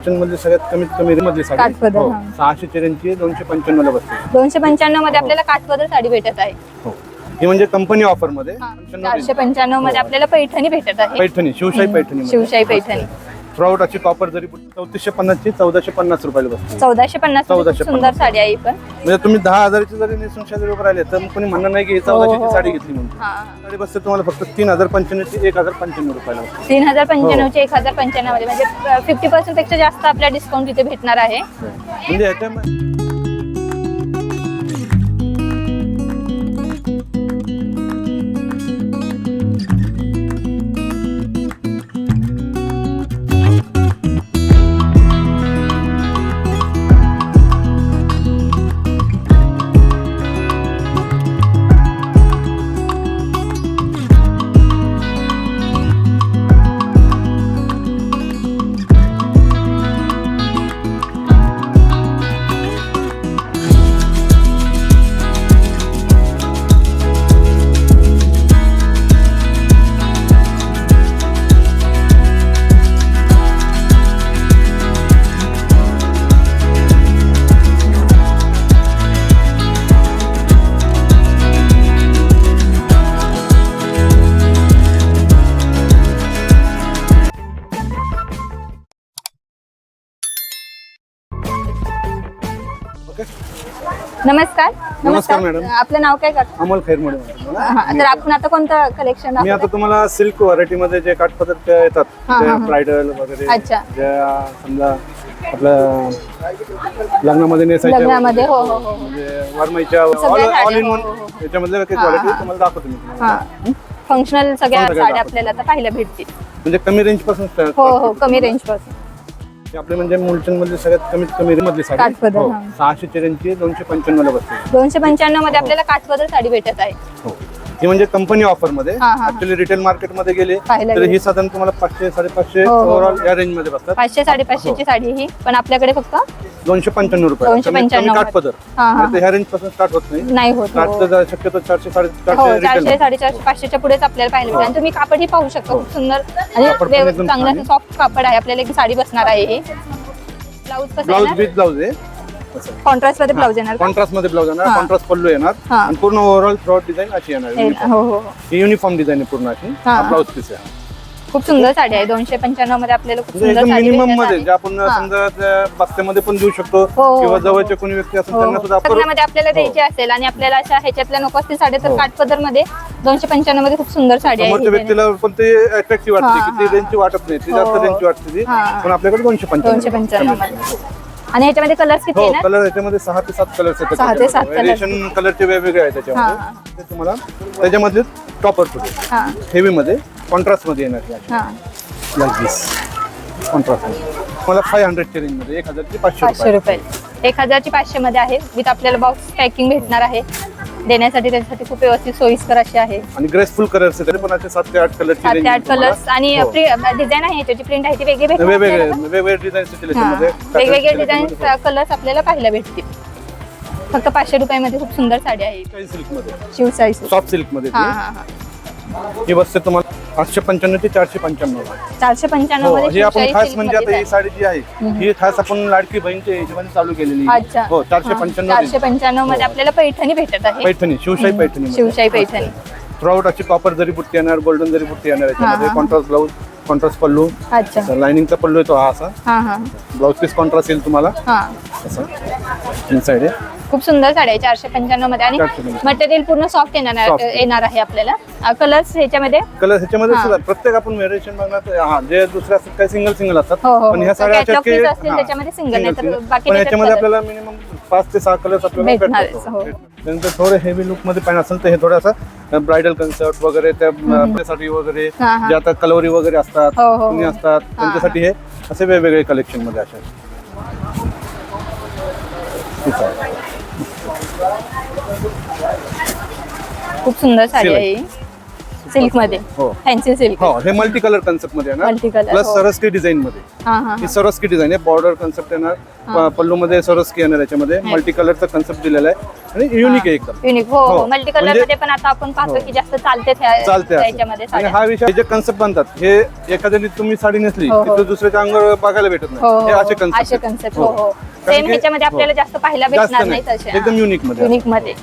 मध्ये सगळ्यात कमीत कमी मधली साडी काठपदर, हो, हा. 600 रेंजची 295 ला बसते. 295 मध्ये आपल्याला काठपदर साडी भेटत आहे. हो, ही म्हणजे कंपनी ऑफर मध्ये 495 मध्ये आपल्याला पैठणी भेटत आहे. पैठणी शिवशाही पैठणी शिवशाही पैठणी फ्रॉड अशी कॉपर जरी 3450 ची 1450 रुपयाला बसते. 1450 1450. सुंदर साडी आहे ही पण. म्हणजे तुम्ही 10,000ची जरी नेसून शेजारी उभे राहिले तर मग कोणी म्हणणार नाही की 1400 ची साडी घेतली म्हणून. हा. साडी बसते तुम्हाला फक्त 3095 ची 1095 रुपयाला बसते. 3095 चे 1095 मध्ये म्हणजे 50% पेक्षा जास्त आपल्या डिस्काउंट इथे भेटणार आहे. म्हणजे याच्यामध्ये नमस्कार. नमस्कार मॅडम. आपलं नाव काय करतो? अमोल खैरमोडे म्हणतो मला. तर आपण आता कोणतं कलेक्शन मी आता तुम्हाला सिल्क व्हरायटी मध्ये जे काठपदर येतात ब्रायडल वगैरे अच्छा. ज्या समजा आपल्या लग्नामध्ये नेसायच्या लग्नामध्ये हो हो हो म्हणजे वरमाईच्या सगळ्या ऑल साड्या, इन वन हो, हो, हो. याच्यामधल्या काही क्वालिटी तुम्हाला दाखवतो मी तुम्हाला. हा. फंक्शनल सगळ्या सगळ्या साड्या दाखवतो. आपल्याला आता पाहायला भेटतील. म्हणजे कमी रेंज पासून start हो हो करतो. कमी रेंज पासून. हे आपले म्हणजे मुलचंद मधली सगळ्यात कमीत कमी मधली साडी काठपदर, हो, हा. 600 रेंजची 295 ला बसते. 295 मध्ये आपल्याला काठपदर साडी भेटत आहे. हो, ही म्हणजे कंपनी ऑफर मध्ये हा, हा. ऍक्च्युली रिटेल मार्केट मध्ये गेले पाहायला तर गेले. ही साधारण तुम्हाला 500 550 हो, हो, हो. ओव्हरऑल या रेंज मध्ये बसतात. 500 550 ची साडी ही पण आपल्याकडे फक्त 295 रुपये 295 काठपदर. हा, हा. नाही तर ह्या रेंज पासून स्टार्ट होत नाही. नाही होत. हो. स्टार्ट तर शक्यतो 400 हो 450 400 रिटेल 450 500 च्या पुढेच आपल्याला पाहायला भेटेल. आणि तुम्ही कापड ही पाहू शकता खूप सुंदर आणि कापड पण एकदम छान चांगलं आहे. सॉफ्ट कापड आहे. आपल्याला एक साडी बसणार आहे ही. ब्लाऊज कसं ब्लाऊज आहे विथ ब्लाऊज आहे कॉन्ट्रास्ट मध्ये ब्लाऊज येणार का? कॉन्ट्रास्ट मध्ये ब्लाऊज येणार हा. कॉन्ट्रास्ट पल्लू येणार हा. आणि पूर्ण ओव्हरऑल फ्रॉड डिझाईन अशी येणार uniform. हो हो हो. ही युनिफॉर्म डिझाईन आहे पूर्ण अशी हा. ब्लाऊज पीस आहे खूप सुंदर साडी आहे. 295 मध्ये आपल्याला खूप म्हणजे सुंदर एकदम साडी मिनिमम भेटत मध्ये आहे. जे आपण हा. समजा त्या बस्त्यामध्ये पण देऊ शकतो हो. किंवा जवळचे कोणी व्यक्ती असेल हो, त्यांना हो. सुद्धा आपण लग्नामध्ये आपल्याला द्यायची असेल आणि आपल्याला अशा ह्याच्यातल्या नको असतील साड्या तर हो. काठपदर मध्ये 295 मध्ये खूप सुंदर साडी आहे. समोरच्या ही व्यक्तीला पण ते अट्रॅक्टिव्ह वाटते हा, की ती हा. रेंजची वाटत नाही ती जास्त हो. रेंजची वाटते ती हा. पण आपल्याकडे 295 मध्ये. आणि ह्याच्यामध्ये कलर्स किती हो येणार? कलर याच्यामध्ये 6 ते 7 कलर्स येतात 6 ते 7 colors. व्हेरिएशन कलरचे वेगवेगळे आहेत हा, त्याच्यामध्ये ते तुम्हाला त्याच्यामध्ये टॉपर होते हा हेवी मध्ये कॉन्ट्रास्ट मध्ये येणार हा. लाईक दिस कॉन्ट्रास्ट मध्ये मला 500 ची रेंज मध्ये 1000 ची 500 500 रुपये रुपये 1000 500 मध्ये आहे. विथ आपल्याला बॉक्स पॅकिंग भेटणार आहे. देण्यासाठी त्याच्यासाठी खूप व्यवस्थित सोयीस्कर अशी आहे. आणि ग्रेसफुल कलर्स आहेत पण असे 7 ते 8 कलरची 7 रेंज ते 8 कलर्स आणि डिझाईन आहे याची प्रिंट आहे ती वेगळी भेटणार वेगवेगळे आपल्याला. वेगवेगळे डिझाईन्स हा. त्याच्यामध्ये वेगवेगळे डिझाईन कलर्स आपल्याला पाहायला भेटतील. फक्त 500 रुपयामध्ये खूप सुंदर साडी आहे. सिल्क मध्ये शिवसाई सॉफ्ट सिल्क मध्ये हा हा हा. ही बसते तुम्हाला 895 ते 495 495 हो, मध्ये ही आपण शिवशाही खास silk म्हणजे आता मध्ये ही साडी जी आहे ही खास आपण लाडकी बहीणच्या हिशोबाने चालू केलेली आहे. अच्छा. हो 495 495 मध्ये आपल्याला पैठणी भेटत आहे. पैठणी शिवशाही पैठणी शिवशाही पैठणी. थ्रूआउट अशी कॉपर जरी बुट्टी येणार गोल्डन जरी बुट्टी येणार याच्यामध्ये हा. कॉन्ट्रास्ट ब्लाऊज कॉन्ट्रास्ट पल्लू अच्छा. लाइनिंगचा पल्लू येतो हा असा हा हा ब्लाऊज पीस कॉन्ट्रास्ट येईल तुम्हाला हा. असं इनसाइड आहे खूप सुंदर साडी आहे 495 मध्ये आणि 495. मटेरियल पूर्ण सॉफ्ट Soft. येणार आहे आपल्याला. कलर्स ह्याच्यामध्ये कलर ह्याच्यामध्ये हा. सुद्धा प्रत्येक आपण व्हेरिएशन बघणार तर हा जे दुसऱ्या असतात काही सिंगल असतात हो, हो, पण हो. ह्या साड्या Catalog अशा की piece असतील हा, त्याच्यामध्ये single नाही तर single. बाकी पण त्याच्यात ह्याच्यामध्ये color. आपल्याला मिनिमम 5 ते 6 कलर्स आपल्याला भेटणार भेटतात. हो. त्यानंतर थोडे हेवी लुक मध्ये पाहिजे असेल तर हे थोडंसं ब्रायडल कन्सर्ट वगैरे त्यासाठी वगैरे हा, हा. जे आता कलवरी वगैरे असतात हो, हो, कुणी हो. असतात त्यांच्यासाठी हे असे वेगवेगळे कलेक्शन मध्ये असे ठीक आहे. खूप सुंदर साडी Silk. आहे ही. सिल्क मध्ये हो. फॅन्सी सिल्क हो, हे मल्टी कलर कन्सेप्ट मध्ये आहे Multi ना, color, प्लस हो. सरस्की डिझाईन मध्ये. हा हा ही सरस्की डिझाईन आहे, बॉर्डर कन्सेप्ट येणार, पल्लू मध्ये सरस्की येणार, याच्यामध्ये मल्टी कलरचा कन्सेप्ट दिलेला आहे आणि युनिक आहे एकदम. युनिक हो हो. मल्टी कलर म्हणजे- मध्ये पण आता आपण पाहतो हो. की जास्त चालते चालते असं. त्याच्यामध्ये आणि साड्या. हा विषय जे कन्सेप्ट बनतात हे एखाद्याने तुम्ही साडी नेसली हो, हो. की दुसऱ्याच्या अंगावर बघायला भेटत हो नाही, हे हो. असे असे कन्सेप्ट कन्सेप्ट हो हो कारण सेम की- ह्याच्यामध्ये हो. आपल्याला जास्त पाहायला जास्त भेटणार नाही, नाही तसे एकदम युनिक मध्ये. युनिक मध्ये.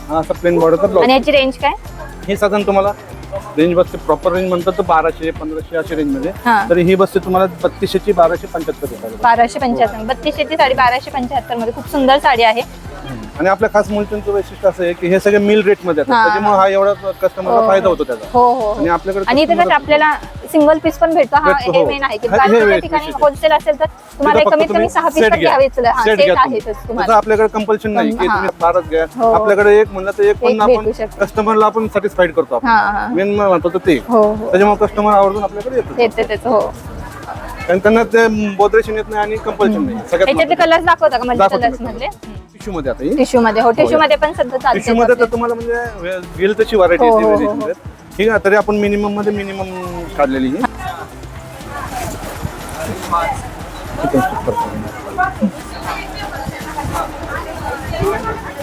हा असा प्लेन बॉर्डरचा ब्लाउज. आणि याची रेंज काय? ही साधारण तुम्हाला रेंज बसते, प्रॉपर रेंज म्हणतात तर 1200 1500 अशी रेंज मध्ये. हा. तर ही बसते तुम्हाला 3200 ची 1275 रुपये. 1275 3200ची साडी 1275 मध्ये खूप सुंदर साडी आहे. आणि आपल्या खास मुलचंदचं वैशिष्ट्य असं आहे की हे सगळे मिल रेट मध्ये हा. असतात, त्याच्यामुळे हा एवढा कस्टमरला हो. फायदा होतो त्याचा. हो हो आणि आपल्याकडे आणि त्याच्यात customer- आपल्याला सिंगल पीस पण भेटतो. हा भेटतो, हे हो. मेन आहे की हे बाकीच्या वेळ ठिकाणी विशेष. होलसेल असेल तर तुम्हाला तिथं फक्त कमीत कमी तुम्ही 6 पीस set पण घ्या. घ्यावेच Set सेट घ्या आहेतच तुम्ही. तुम्हाला. तसं आपल्याकडे कंपल्शन नाही की हा. तुम्ही 12च घ्या, हो. आपल्याकडे एक म्हणलं तर एक पण एक आपण भेटू शकतं. कस्टमरला आपण सॅटिस्फाईड करतो आपण. हा हा मेन म्हणतो तर ते हो हो त्याच्यामुळे कस्टमर आवर्जून आपल्याकडे येतो, येते त्याच हो. कारण त्यांना ते बोदरेशन येत नाही आणि कंपल्शन नाही. याच्यातले कलर्स दाखवता का मल्टी दाखवतो कलर्स मी. मधले? टिश्यू मध्ये आता ही टिश्यू मध्ये हो टिश्यू मध्ये पण सध्या टिश्यू मध्ये तर चालते. तुम्हाला म्हणजे घेईल तशी व्हरायटी हो, येते हो, variation हो. मध्ये. ठीक आहे, तरी आपण मिनिमम मध्ये मिनिमम काढलेली ही.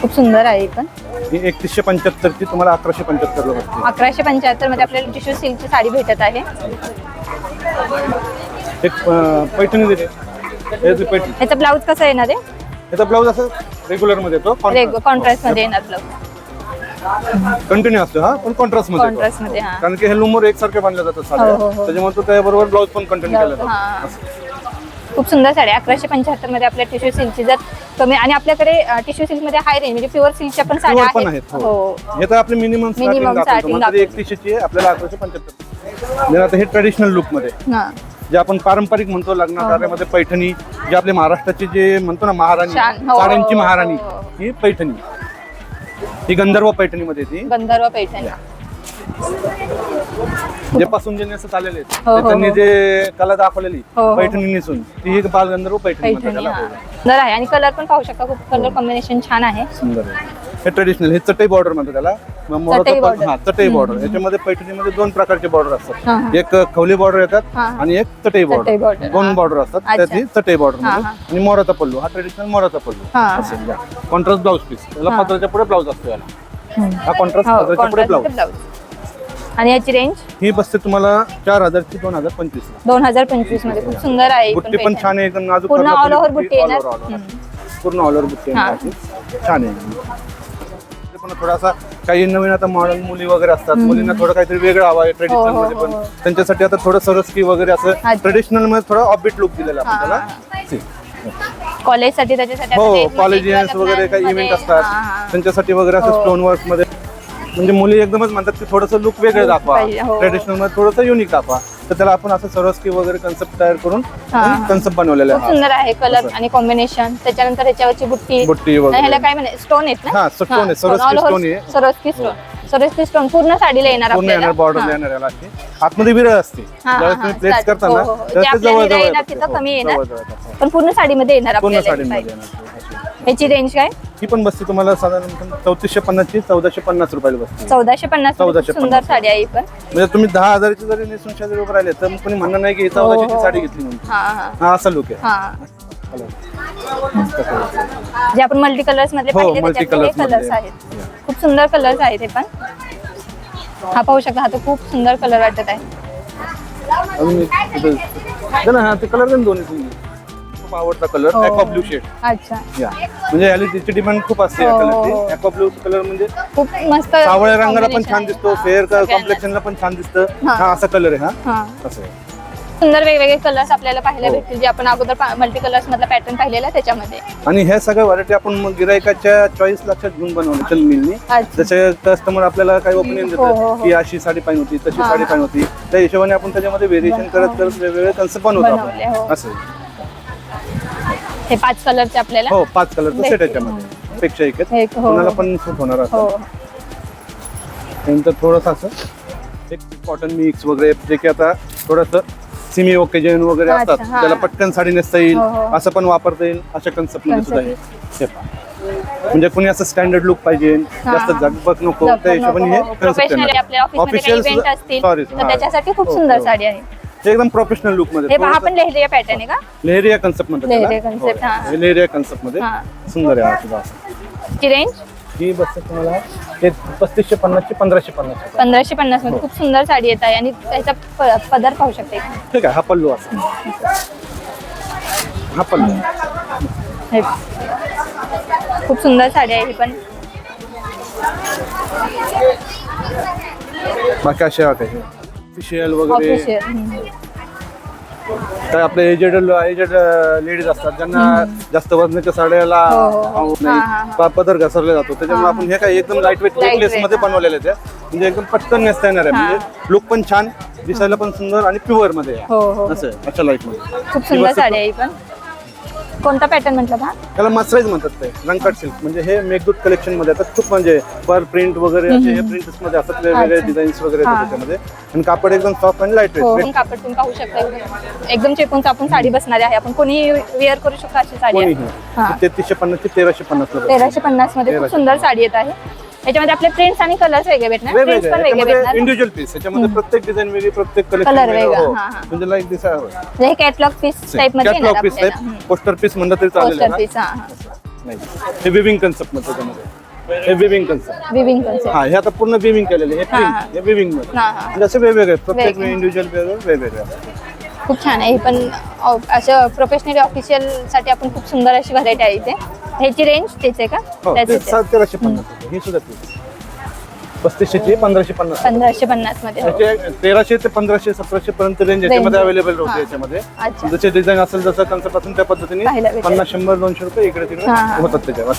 खूप सुंदर आहे ही पण. ही 3175 ची तुम्हाला 1175 ला बसते. 1175 मध्ये आपल्याला टिश्यू सिल्कची साडी भेटत आहे. एक पैठणी देते, हे जी पैठणी. याचा ब्लाऊज कसा येणार आहे? याचा ब्लाऊज असं रेग्युलर मध्ये येतो, कॉन्ट्रास्ट मध्ये येणार ब्लाऊज. कंटिन्यू असतो हा, पण कॉन्ट्रास्ट मध्ये येतो. कॉन्ट्रास्ट मध्ये हा. कारण की हे लुमर एकसारखे बांधले जातात साड्या, हो, हो, हो. त्याच्यामुळे तो त्याबरोबर ब्लाऊज पण कंटिन्यू केला जातो. हा. खूप सुंदर साडी 1175 मध्ये आपल्या टिश्यू सिल्कची जर कमी आणि आपल्याकडे टिश्यू सिल्क मध्ये हाय रेंज म्हणजे प्युअर सिल्कच्या पण Pure साड्या पण आहेत. आहेत हो. हे तर आपले मिनिमम Minimum starting दाखवतो. 3100 ची आहे, आपल्याला 1175. आता हे ट्रेडिशनल लुक मध्ये हा. जे आपण पारंपरिक म्हणतो लग्न कार्यामध्ये पैठणी, जे आपले महाराष्ट्राची जे म्हणतो ना महाराणी, छान. हो, साड्यांची हो, महाराणी, हो. ही पैठणी, ही गंधर्व पैठणी मध्ये ती गंधर्व पैठणी. जे पासून जे नेसत आलेले आहेत, हो, ते त्यांनी हो. जे कला दाखवलेली हो, हो. पैठणी नेसून ती एक बालगंधर्व पैठणी मध्ये पैठणी कला हा. दाखवली. सुंदर आहे आणि कलर पण पाहू शकता खूप कलर कॉम्बिनेशन छान आहे. सुंदर आहे. हे ट्रेडिशनल, हे चटई बॉर्डर म्हणतो त्याला. चटई border. हा, चटई बॉर्डर. याच्यामध्ये पैठणीमध्ये 2 प्रकारचे बॉर्डर हा, असतात, हा. एक खवली बॉर्डर येतात हा, हा. आणि एक चटई border. बॉर्डर. 2 हा. बॉर्डर असतात, अच्छा. त्यातली चटई बॉर्डर हा, मध्ये. हा. आणि मोराचा पल्लू, हा ट्रेडिशनल मोराचा पल्लू हा. असेल. कॉन्ट्रास्ट ब्लाऊज पीस, त्याला हा. पत्राच्या पुढे ब्लाऊज असतो याला. हा कॉन्ट्रास्ट हो, पत्राच्या पुढे contrast ब्लाऊज. मध्ये ब्लाऊज. आणि याची रेंज ही बसते तुम्हाला 4000 ची 2025 ला. 2025 मध्ये खूप सुंदर आहे. बुट्टी पण छान आहे, एकदम नाजूक पूर्ण कर्णापुरी all over बुट्टी all येणार. over, all over. पूर्ण ऑल ओव्हर बुट्टी हा. आहे, छान आहे. पण थोडासा काही नवीन आता मॉडर्न मुली वगैरे असतात, मुलींना थोडं काहीतरी वेगळं हवं आहे ट्रेडिशनल हो, मध्ये हो, पण, हो. त्यांच्यासाठी आता थोडं सरस्की वगैरे असं अच्छा. ट्रेडिशनल मध्ये थोडं ऑफबीट लुक दिलेला आपण हा, त्याला. कॉलेज साठी त्याच्यासाठी आता हो, ते कॉलेजियन्स लग्न वगैरे काही मध्ये, इव्हेंट असतात, हा, हा. त्यांच्यासाठी वगैरे असं हो. स्टोन वर्क मध्ये, म्हणजे मुली एकदमच म्हणतात की थोडंसं लुक वेगळं दाखवा, पाहिजे, हो. ट्रेडिशनल मध्ये थोडंसं युनिक दाखवा. तर त्याला आपण असं सरस्की वगैरे कन्सेप्ट तयार करून हा. कन्सेप्ट बनवलेला खूप आहे. सुंदर आहे कलर असं. आणि कॉम्बिनेशन. त्याच्यानंतर ह्याच्यावरची बुट्टी बुट्टी आणि वगैरे. ह्याला काय म्हणे स्टोन आहेत ना? हा, stone आहे, सरस्की all over stone आहे. सरस्की स्टोन. सरस्की स्टोन पूर्ण साडीला येणार पूर्ण येणार, बॉर्डर हा. येणार याला अशी. आतमध्ये विरळ असते, हा, ज्यावेळेस हा, तुम्ही प्लेस start. करता हो, ना हो, हो. त्यावेळेस जे ते आपल्याला जवळ विरळ जवळ येणार येतात. तिथं हो, कमी येणार. जवळ जवळ येतात. पण पूर्ण साडीमध्ये येणार पूर्ण आपल्याला ही साडीमध्ये साडी. येणार अशी. ह्याची रेंज काय? ही पण बसते तुम्हाला साधारण 3450 ची 1450 रुपयाला बसते. 1450 1450. सुंदर साडी आहे ही पण. म्हणजे तुम्ही 10,000 ची जरी नेसून शेजारी उभे राहिले तर मग कोणी म्हणणार नाही की 1400 ची साडी घेतली म्हणून. हा हा हा असा लुक आहे. हा. Color. जे आपण मल्टी कलर्स मध्ये हो, पाहिले multi त्याच्यातले हे colours कलर्स मध्ये. आहेत. खूप सुंदर कलर्स आहेत हे पण. हा पाहू शकता, हा तर खूप सुंदर कलर वाटत आहे. अजून एक इथं- दे ना, हा ते कलर दोन्ही तुम्ही. खूप आवडता कलर हो. Aqua blue shade. अच्छा, या म्हणजे याली तिची डिमांड खूप असते या हो, कलरची. हो. ॲक्वा ब्लू कलर म्हणजे खूप मस्त सावळ्या रंगाला पण combination छान आहे. दिसतो, हा, फेअर सगळ्यांना. कॉम्प्लेक्शनला पण छान दिसतं. हा. हा असा कलर आहे. हा हा. असं आहे. सुंदर वेगवेगळे कलर्स आपल्याला पाहायला हो. भेटतील, जे आपण अगोदर मल्टी कलर्स मधला पॅटर्न पाहिलेला आहे त्याच्यामध्ये. आणि ह्या सगळ्या व्हरायटी आपण गिरायकाच्या चॉईस लक्षात घेऊन बनवले चंदमिलनी. अच्छा. जसे कस्टमर आपल्याला काही ओपिनियन हो, हो, देतात हो. की अशी साडी पाहिजे होती, तशी हा. साडी पाहिजे होती, त्या हिशोबाने आपण त्याच्यामध्ये व्हेरिएशन करत करत वेगवेगळे कन्सेप्ट बनवतो बनवले, हो. आपण. असं आहे. हे 5 कलरचे आपल्याला. हो, 5 कलरचं सेट भेटतील. याच्यामध्ये पेक्षा एक आहेत. एक, हो. कोणाला पण सूट होणार हो. असं. त्यानंतर थोडंसं असं एक कॉटन मिक्स वगैरे, जे की आता थोडंसं सिमी ओकेजन वगैरे अच्छा, असतात, हा. त्याला पटकन साडी नेसता येईल हो, हो. असं पण वापरता येईल, अशा कन्सेप्ट मध्ये सुद्धा Concept. हे पहा. म्हणजे कोणी असं स्टँडर्ड लुक पाहिजे, जास्त झगबग नको, त्या हिशोबाने हे प्रोफेशनल आपल्या ऑफिसमध्ये इव्हेंट असतील तर त्याच्यासाठी खूप सुंदर साडी आहे. एकदम प्रोफेशनल लुक मध्ये. हे पहा आपण लेहरिया पॅटर्न आहे का? लेहरिया कन्सेप्ट मध्ये. लेहरिया concept, हा. लेहरिया कन्सेप्ट मध्ये सुंदर आहे सुद्धा. ची रेंज ही बसते तुम्हाला ते 3550 ची 1550. 1550 मध्ये खूप सुंदर साडी येत आहे आणि त्याचा पदर पाहू शकते. ठीक आहे, हा पल्लू असं. हा पल्लू हे खूप सुंदर साडी आहे ही पण. बाकी अशा काही ऑफिशियल वगैरे ऑफिशियल काय आपले एजेड लेडीज असतात ज्यांना जास्त वजनाच्या साड्याला आवडत नाही, पदर घसरला जातो, त्याच्यामुळे आपण हे काय एकदम लाईट वेट नेकलेस मध्ये बनवलेले ते, म्हणजे एकदम पटकन नेसता येणार आहे. म्हणजे लुक पण छान, दिसायला पण सुंदर आणि प्युअर मध्ये असं अशा लाईट मध्ये. खूप सुंदर साडी आहे ही पण. कोणता पॅटर्न म्हटलं का? त्याला मसराईज म्हणतात ते, रंगकाट सिल्क. म्हणजे हे मेघदूत कलेक्शन मध्ये आता खूप म्हणजे पर प्रिंट वगैरे असे हे प्रिंट्स मध्ये असतात, वेगवेगळे डिझाईन्स वगैरे त्याच्यामध्ये. आणि कापड एकदम सॉफ्ट आणि लाईट वेट. कापड तुम्ही पाहू शकता एकदम चेपून आपण साडी बसणार आहे. आपण कोणी वेअर करू शकतो अशी साडी आहे. 3350 ची 1350 1350 मध्ये खूप सुंदर साडी येत आहे. याच्यामध्ये आपले प्रिंट्स आणि कलर्स वेगळे भेटणार, प्रिंट्स पण वेगळे भेटणार. इंडिव्हिज्युअल पीस याच्यामध्ये प्रत्येक डिझाईन वेगळी, प्रत्येक कलर कलेक्शन वेगळा. म्हणजे लाईक दिसायला म्हणजे हे कॅटलॉग पीस टाइप मध्ये येणार पीस टाइप, पोस्टर पीस म्हणलं तरी चालेल. Poster piece. नाही, हे विविंग कन्सेप्ट मध्ये त्याच्यामध्ये. हे विविंग कन्सेप्ट. Viewing concept. हा, हे आता पूर्ण विविंग केलेले, हे प्रिंट, हे विविंग मध्ये. म्हणजे असे वेगवेगळे प्रत्येक इंडिव्हिज्युअल वेगवेगळे. खूप छान आहे. पण असं प्रोफेशनल ऑफिशियल साठी आपण खूप सुंदर अशी व्हरायटी आहे इथे. ह्याची रेंज तेच आहे का? 1350. ही सुद्धा 3500 ची 1550. 1550 मध्ये. 1300 ते 1500 1700 पर्यंत रेंज याच्यामध्ये अवेलेबल होते. याच्यामध्ये जसे डिझाईन असेल जसं कन्सेप्ट असेल त्या पद्धतीने 50 100 200 रुपये इकडे तिकडे होतात त्याच्यावर.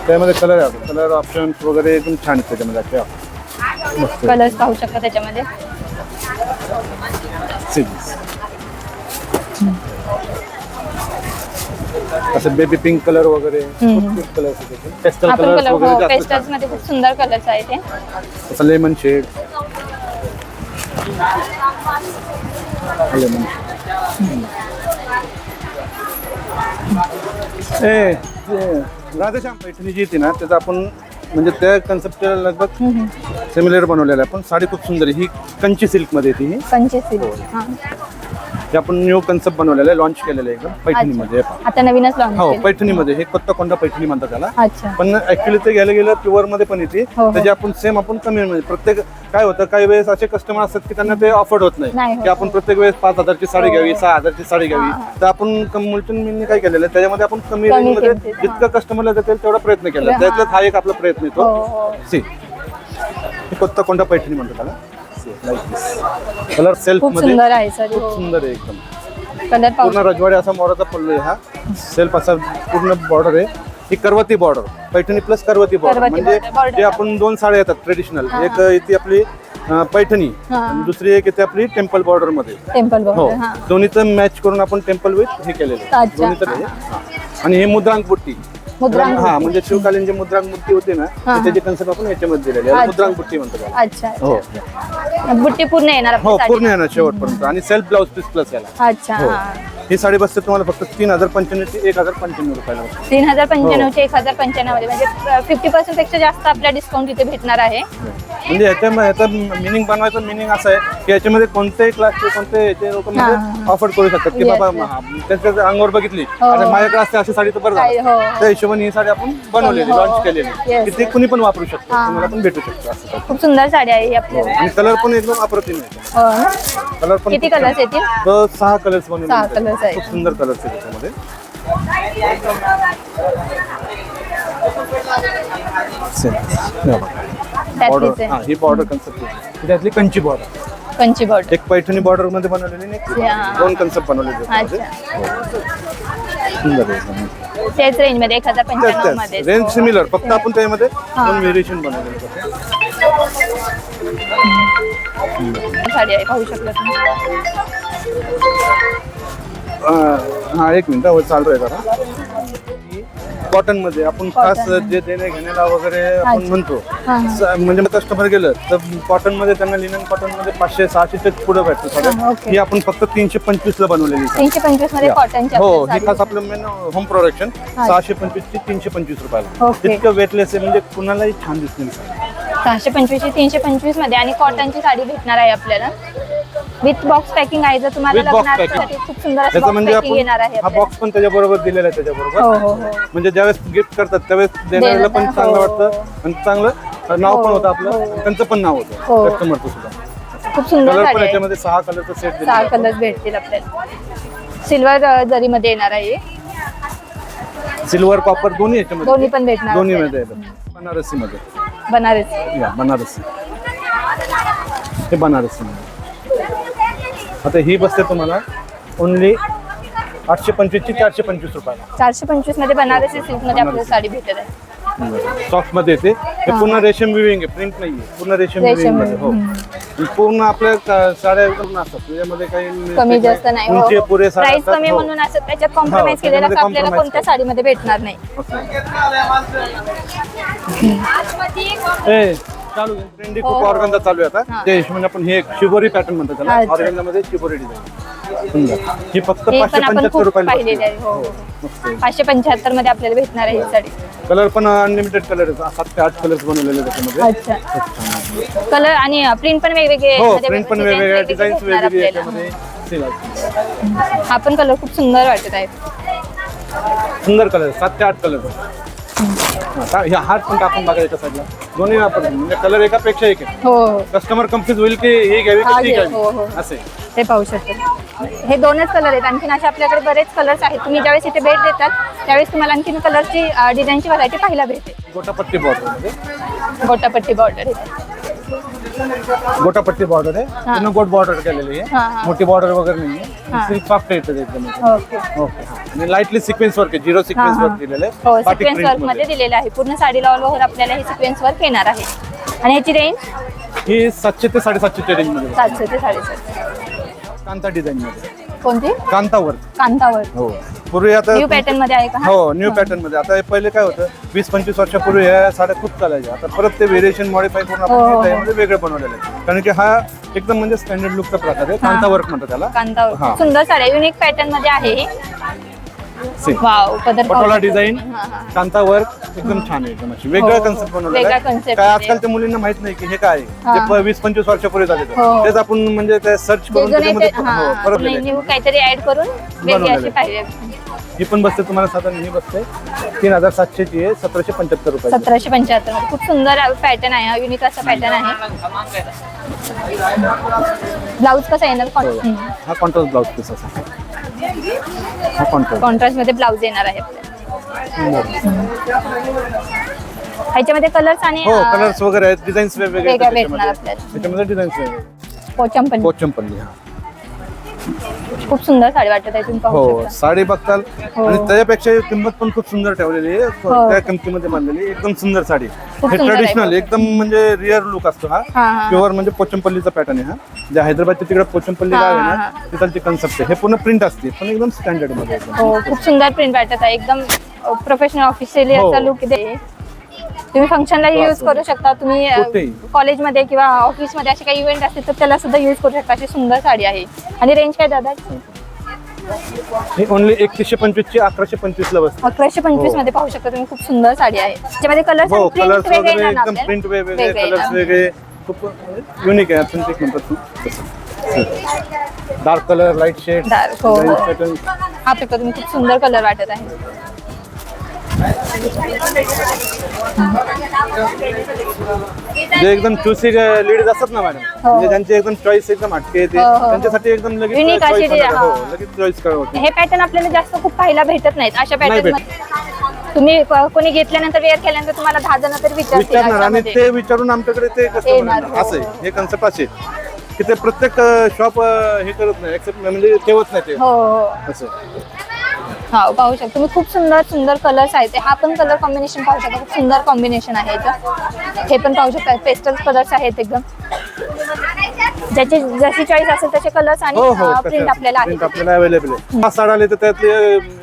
त्यामध्ये कलर ऑप्शन्स वगैरे एकदम छान आहेत त्याच्यामध्ये. कलर्स पाहू शकता त्याच्यामध्ये. असं बेबी पिंक कलर वगैरे कलर, पेस्टल कलर वगैरे, पेस्टल्स मध्ये खूप सुंदर कलर्स आहेत ते. असं लेमन शेड. राधेश्याम पैठणी जी येते ना त्याचा आपण म्हणजे त्या कन्सेप्टला लगभग सिमिलर बनवलेला आहे. पण साडी खूप सुंदर आहे. ही कंची सिल्क मध्ये येते. ही कंची सिल्क. हे आपण न्यू कन्सेप्ट बनवलेलं आहे, लॉन्च केलेलं आहे एकदम पैठणीमध्ये. आता नवीनच लॉन्च. हो, पैठणीमध्ये. हे कोत्ताकोंडा पैठणी म्हणतात त्याला. अच्छा. पण ऍक्च्युली ते गेलं प्युअर मध्ये पण येते. त्याचे आपण सेम आपण कमी म्हणजे प्रत्येक काय होतं काही वेळेस असे कस्टमर असतात की त्यांना ते ऑफर्ड होत नाही की आपण प्रत्येक वेळेस 5000 ची साडी घ्यावी, 6000 ची साडी घ्यावी. तर आपण मुलचंद काय केलेलं आहे त्याच्यामध्ये आपण कमी रेंज मध्ये जितकं कस्टमरला देतील तेवढा प्रयत्न केला. त्यातलाच हा एक आपला प्रयत्न येतो. कोत्ताकोंडा पैठणी म्हणतात त्याला. कलर सेल्फ मध्ये सुंदर आहे सर. खूप सुंदर आहे एकदम. कलर पूर्ण रजवाडी असा मोराचा पल्लू आहे. हा सेल्फ असा पूर्ण बॉर्डर आहे. ही करवती बॉर्डर, पैठणी प्लस करवती बॉर्डर. म्हणजे जे आपण दोन साड्या येतात ट्रेडिशनल, एक येते आपली पैठणी आणि दुसरी एक येते आपली टेम्पल बॉर्डर मध्ये. टेम्पल हो, बॉर्डर. दोन्हीचं मॅच करून आपण टेम्पल विथ हे केलेलं आहे. दोन्हीचं. आणि हे मुद्रांक बुट्टी. हा, म्हणजे शिवकालीन जे मुद्रांक बुट्टी होती ना त्याची कन्सेप्ट आपण याच्यामध्ये दिलेली आहे. मुद्रांक बुट्टी म्हणतो. अच्छा. हो, बुट्टी पूर्ण येणार. हो, पूर्ण येणार शेवटपर्यंत. आणि सेल्फ ब्लाउज पीस प्लस याला. अच्छा. ही साडी बसते तुम्हाला फक्त 3095 ची 1095 रुपयाला. 3095 ची 1095 मध्ये. म्हणजे 50% पेक्षा जास्त आपल्या डिस्काउंट इथे भेटणार आहे. म्हणजे याचा मिनिंग बनवायचं मिनिंग असं आहे की याच्यामध्ये कोणत्याही क्लासचे कोणते लोक ऑफर करू शकतात की बाबा त्यांच्या अंगावर बघितली माझ्याकडे असते अशी साडी तर बरं झालं. त्या हिशोबाने ही साडी आपण बनवलेली, लॉन्च केलेली की ते कुणी पण वापरू शकतो, तुम्हाला पण भेटू शकतो असं. खूप सुंदर साडी आहे ही आपल्याला. आणि कलर पण एकदम अप्रतिम आहे. कलर पण किती कलर्स येतील? 6 कलर्स बनवले. 6 कलर्स आहेत. खूप सुंदर कलर्स आहेत त्याच्यामध्ये. बॉर्डर, हा, ही बॉर्डर कन्सेप्ट त्यातली कंची बॉर्डर. कंची बॉर्डर एक पैठणी बॉर्डर मध्ये बनवलेली नाही, दोन कन्सेप्ट बनवलेले. सुंदर आहे. त्याच रेंज मध्ये 1095 मध्ये. रेंज सिमिलर, फक्त आपण त्यामध्ये दोन व्हेरिएशन बनवलेले. साडी आहे पाहू शकता तुम्ही. हा, एक मिनिट चालू आहे जरा. कॉटन मध्ये आपण खास जे देणे घेण्याला वगैरे आपण म्हणतो म्हणजे कस्टमर गेलं तर कॉटन मध्ये त्यांना लिनन कॉटन मध्ये 500-600 पुढे भेटतं. ही आपण फक्त 325 ला बनवलेली 325 मध्ये कॉटनची हो. ही खास आपलं मेन होम प्रोडक्शन 625 ची 325 रुपयाला. इतकं वेटलेस आहे म्हणजे कुणालाही छान दिसते. 625 ची 325 मध्ये आणि कॉटनची साडी भेटणार आहे आपल्याला. विथ बॉक्स पॅकिंग आहे. जर तुम्हाला लग्नासाठी खूप सुंदर असं बॉक्स पॅकिंग येणार आहे. हा बॉक्स पण त्याच्याबरोबर दिलेला आहे त्याच्याबरोबर. म्हणजे ज्यावेळेस गिफ्ट करतात त्यावेळेस देणाऱ्याला पण चांगलं वाटतं आणि चांगलं नाव पण होतं आपलं, त्यांचं पण नाव होतं कस्टमरचं सुद्धा. खूप सुंदर कलर साडी पण आहे. याच्यामध्ये 6 कलरचा सेट दिलेला 6 कलर भेटतील आपल्याला. सिल्वर जरी मध्ये येणार आहे. सिल्वर कॉपर दोन्ही याच्यामध्ये दोन्ही पण भेटणार. दोन्ही मध्ये बनारसी मध्ये. बनारसी बनारसी हे बनारसी मध्ये. आता ही बसते तुम्हाला ओनली 825 ची 425 रुपयाला. 425 मध्ये बनारसी सिल्क मध्ये आपल्याला साडी भेटत आहे. सॉफ्ट मध्ये येते. हे पूर्ण रेशम विविंग आहे, प्रिंट नाहीये. पूर्ण रेशम विविंग मध्ये. हो. पूर्ण आपल्या साड्या पूर्ण असतात त्याच्यामध्ये काही कमी जास्त नाही. उंची पुरे साड्या प्राइस कमी म्हणून असं त्याच्यात कॉम्प्रोमाइज केलेलं असं आपल्याला कोणत्या साडीमध्ये भेटणार नाही. चालू आहे ट्रेंडी खूप ऑर्गनचा चालू आहे आता. त्या हिशोबाने आपण हे शिबोरी पॅटर्न म्हणतो त्याला. ऑर्गनचा मध्ये शिबोरी डिझाईन. ही फक्त 575 रुपयाला पाहिलेली आहे. हो 575 मध्ये आपल्याला भेटणार आहे ही साडी. कलर पण अनलिमिटेड कलर आहे. 7 ते 8 कलर्स बनवलेले त्याच्यामध्ये. अच्छा. कलर आणि प्रिंट पण वेगवेगळे. हो प्रिंट पण वेगवेगळे, डिझाईन्स वेगवेगळे याच्यामध्ये. हा पण कलर खूप सुंदर वाटत आहे. सुंदर कलर 7 ते 8 कलर. हात पण टाकून बघा याच्या साईडला. दोन्ही आपण म्हणजे कलर एकापेक्षा एक आहे. हो. कस्टमर कन्फ्युज होईल की हे घ्यावी की ती घ्यावी असे. ते पाहू शकतो. हे दोनच कलर आहेत. आणखीन असे आपल्याकडे बरेच कलर्स आहेत. तुम्ही ज्यावेळेस इथे भेट देतात त्यावेळेस तुम्हाला आणखीन कलरची डिझाईनची व्हरायटी पाहायला भेटते. गोटापट्टी बॉर्डर मध्ये. गोटापट्टी बॉर्डर गोटापट्टी बॉर्डर आहे. पूर्ण गोट बॉर्डर केलेली आहे. मोठी बॉर्डर वगैरे नाही आहे. सिल्क सॉफ्ट येतं एकदम. ओके. आणि लाईटली सिक्वेन्स वर्क आहे. 0 सिक्वेन्स वर्क दिलेलं आहे. हो सिक्वेन्स वर्क मध्ये दिलेलं आहे. पूर्ण साडीला ऑल ओव्हर आपल्याला हे सिक्वेन्स वर्क येणार आहे. आणि ह्याची रेंज ही 700 ते 750 च्या रेंज मध्ये. 700 ते 750. कांता डिझाईन मध्ये. कोणती? कांतावर. कांतावर. हो. पूर्वी आता न्यू पॅटर्न मध्ये आहे का? हो न्यू पॅटर्न मध्ये. आता पहिले काय होतं 20-25 वर्षापूर्वी ह्या साड्या खूप चालायच्या. आता परत ते व्हेरिएशन मॉडिफाय करून आपण त्यामध्ये वेगळं बनवलेलं आहे. कारण की हा एकदम म्हणजे स्टँडर्ड लुकचा प्रकार आहे. कांता वर्क म्हणतात त्याला. कांतावर सुंदर साड्या युनिक पॅटर्न मध्ये आहे. Wow Patola design Kanta work एकदम छान आहे. एकदम अशी वेगळा कन्सेप्ट बनवलेला आहे. काय आजकालच्या मुलींना माहित नाही की हे काय आहे. 20-25 वर्षापूर्वी झाले तेच आपण म्हणजे ते सर्च करून त्याच्यामध्ये परत काहीतरी ऍड करून वेगळी अशी पाहिजे. ही पण बसते तुम्हाला साधारण. ही बसते 3700 ची आहे. 1775 रुपये. 1775 मध्ये खूप सुंदर पॅटर्न आहे. हा युनिक असा पॅटर्न आहे. ब्लाऊज कसा येणार? हा कॉन्ट्रास्ट ब्लाऊज पीस असा. हा कॉन्ट्रास्ट मध्ये ब्लाऊज येणार आहे. ह्याच्यामध्ये कलर्स आणि हो कलर्स वगैरे आहेत. डिझाईन्स वेगवेगळे भेटणार आपल्याला. त्याच्यामध्ये डिझाईन्स वेगळे. पोचमपल्ली. हा खूप सुंदर साडी वाटत आहे. तुम्ही पाहू शकता. साडी बघताल आणि त्याच्यापेक्षा किंमत पण खूप सुंदर ठेवलेली आहे. त्या किमतीमध्ये बांधलेली एकदम सुंदर साडी. हे ट्रेडिशनल एकदम म्हणजे रिअर लुक असतो. हा प्युअर म्हणजे पोचमपल्लीचा पॅटर्न आहे. हा जे हैदराबादच्या तिकडे पोचमपल्ली गाव आहे ना तिथलची कन्सेप्ट आहे. हे पूर्ण प्रिंट असते पण एकदम स्टँडर्ड मध्ये. खूप सुंदर प्रिंट वाटत आहे. एकदम प्रोफेशनल ऑफिशियली असा लुक आहे. तुम्ही फंक्शनला यूज करू शकता. तुम्ही कॉलेजमध्ये किंवा ऑफिसमध्ये असे काही इव्हेंट असतील तर त्याला सुद्धा यूज करू शकता. अशी सुंदर साडी आहे. आणि रेंज काय दादा? ही ओनली 3125 ची 1125 ला बसते. 1125 मध्ये पाहू शकता तुम्ही. खूप सुंदर साडी आहे. त्याच्यामध्ये कलर्स वगैरे एकदम प्रिंट वेगवेगळे कलर्स वेगळे. खूप युनिक आहे. अथेंटिक म्हणतात. Dark colour light shade pattern. हा प्रकार तुम्ही खूप सुंदर कलर वाटत आहे. जे एकदम चुसी लेडीज असतात ना मॅडम म्हणजे त्यांची एकदम चॉईस एकदम हटके त्यांच्यासाठी एकदम लगेच चॉईस करतात. हे पॅटर्न आपल्याला जास्त खूप पाहायला भेटत नाहीत. अशा पॅटर्न तुम्ही कोणी घेतल्यानंतर वेअर केल्यानंतर तुम्हाला 10 जण तरी विचारणार आणि ते विचारून आमच्याकडे ते कस्टमर असं हे कन्सेप्ट असे की ते प्रत्येक शॉप हे करत नाही एक्सेप्ट म्हणजे ठेवत नाही ते असं. हा पाहू शकता तुम्ही. खूप सुंदर सुंदर कलर्स आहेत. हा पण कलर कॉम्बिनेशन पाहू शकता. खूप सुंदर कॉम्बिनेशन आहे याचं. हे पण पाहू शकता. पेस्टल कलर्स आहेत एकदम. ज्याची जशी चॉईस असेल तसे कलर्स आणि हो हो प्रिंट आपल्याला प्रिंट आहे. आपल्याला अवेलेबल आहे. 5 साड्या आले तर त्यातले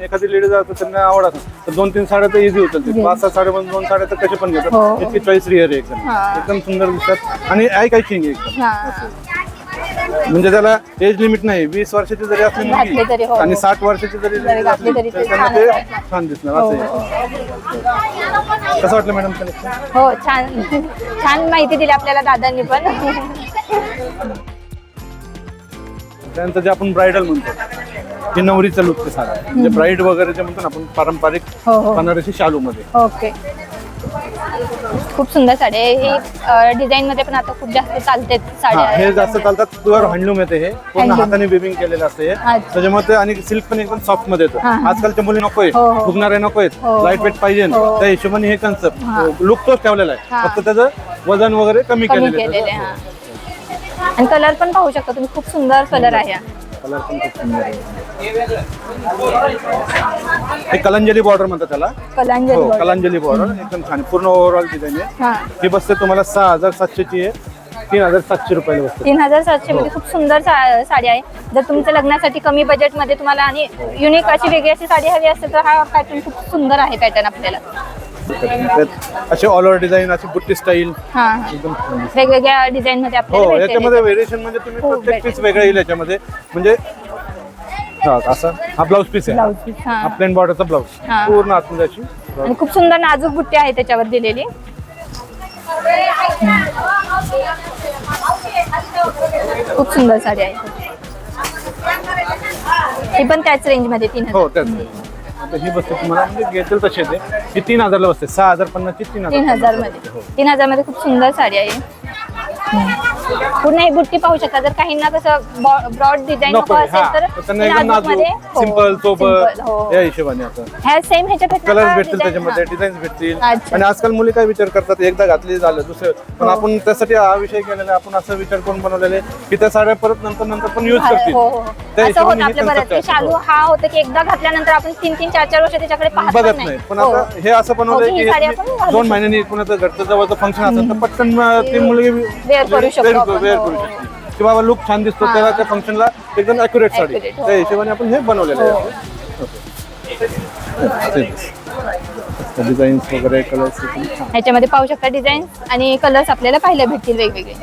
एखादी लेडीज त्यांना आवड असेल तर 2-3 साड्या तर इझी होतील. 5-6 साड्यामधून 2 साड्या तर कसे पण हो, घेतात. हो. इतकी चॉईस रिअर आहे एकदम. हा. एकदम सुंदर दिसतात आणि आय कॅचिंग आहे एकदम. हा. म्हणजे त्याला एज लिमिट नाही. 20 वर्षाची जरी असली घातली मुलगी तरी, हो, हो. आणि 60 वर्षाची जरी जरी घातली तरी तर ते त्यांना छान ते वाटणार. छान दिसणार हो, असं हो. आहे. कसं वाटलं मॅडम कलेक्शन? हो छान छान माहिती दिली आपल्याला दादांनी पण. त्यानंतर जे आपण ब्रायडल म्हणतो हे नवरीचं लुक ते साडा म्हणजे ब्राईड वगैरे जे म्हणतो ना आपण पारंपरिक हो, हो. बनारसी शालू मध्ये. ओके. खूप सुंदर साडी आहे ही. डिझाईन मध्ये पण आता खूप जास्त चालते साड्या. हे जास्त चालतात. प्युअर हँडलूम येते. हे पूर्ण Handloom. हाताने वेबिंग केलेलं असते. अच्छा. त्याच्यामध्ये आणि सिल्क पण एकदम सॉफ्ट मध्ये येतो. हा, हा. आजकालच्या मुली नकोय हो, हो. फुगणारे नकोय हो, लाईट वेट पाहिजे हो. त्या हिशोबाने हे हा. कन्सेप्ट लुक तोच ठेवलेला हा. आहे. फक्त त्याचं वजन वगैरे कमी कमी केलेलं केलेले आहे. हा. आणि कलर पण पाहू शकता तुम्ही. खूप सुंदर कलर आहे हा. कलर पण खूप सुंदर आहे. हे कलांजली बॉर्डर म्हणतात त्याला. कलांजली हो border. कलांजली बॉर्डर एकदम छान पूर्ण ओव्हरऑल डिझाईन आहे. हा. ही बसते तुम्हाला 6,700 ची आहे. 3,700 रुपयाला बसते. 3,700 मध्ये खूप सुंदर साडी आहे. जर तुमच्या लग्नासाठी कमी बजेट मध्ये तुम्हाला आणि युनिक अशी वेगळी अशी साडी हवी असेल तर हा पॅटर्न खूप सुंदर आहे पॅटर्न आपल्याला. त्यात असे ऑल ओव्हर डिझाईन अशी बुट्टी स्टाईल हा हा. एकदम छान दिसते. वेगवेगळ्या डिझाईन मध्ये हो आपल्याला भेटेल. याच्यामध्ये व्हेरिएशन म्हणजे तुम्ही खूप प्रत्येक भेटेल. पीस वेगळा येईल याच्यामध्ये. म्हणजे हा असं हा ब्लाऊज पीस आहे. Blouse piece. हा. हा प्लेन बॉर्डरचा ब्लाऊज हा. पूर्ण आतमध्ये अशी. आणि खूप सुंदर नाजूक बुट्टी आहे त्याच्यावर दिलेली. खूप सुंदर साडी आहे ही पण त्याच रेंज मध्ये 3,000. हो त्याच आता ही बसते तुम्हाला म्हणजे घेतील तशी येते. ही 3,000 ला बसते. 6,050 ची 3,000 मध्ये. 3,000 मध्ये खूप सुंदर साडी आहे. पूर्ण ही बुट्टी पाहू शकता. जर काहींना कसं ब्रॉड डिझाईन नको असेल तर त्यांना एकदम नाजूक मध्ये नाजूक सिंपल सोबत हो. या हिशोबाने आता ह्या सेम ह्याच्यात कलर्स भेटतील त्याच्यामध्ये डिझाईन भेटतील. अच्छा. आणि आजकाल मुली काय विचार करतात एकदा घातली झालं दुसरं पण हो. आपण त्यासाठी हा विषय केलेला आहे. आपण असं विचार करून बनवलेले की त्या साड्या परत नंतर पण युज करतील. हो हो. त्या असं होतं हिशोबाने हे आपल्या concept बऱ्याच आहे. शालू हा होतं की एकदा घातल्यानंतर आपण 3-3, 4-4 वर्ष त्याच्याकडे पाहत बघत पण नाही. पण हो. आता हे असं बनवलंय हो, की ही हे साडी तुम्ही आपण घालू 2 महिन्यांनी कुणाचं घरचं जवळचं फंक्शन असेल तर पटकन ती मुलगी Wear करू शकतो wear आपण. wear हो, करू हो. शकते की बाबा लुक छान दिसतो हा. त्याला त्या फंक्शनला एकदम अॅक्युरेट साडी. Accurate, हो. त्या हिशोबाने आपण हे बनवलेलं आहे. डिझाईन्स वगैरे कलर्स छान. ह्याच्यामध्ये पाहू शकता डिझाईन आणि कलर्स आपल्याला पाहायला भेटतील वेगवेगळे.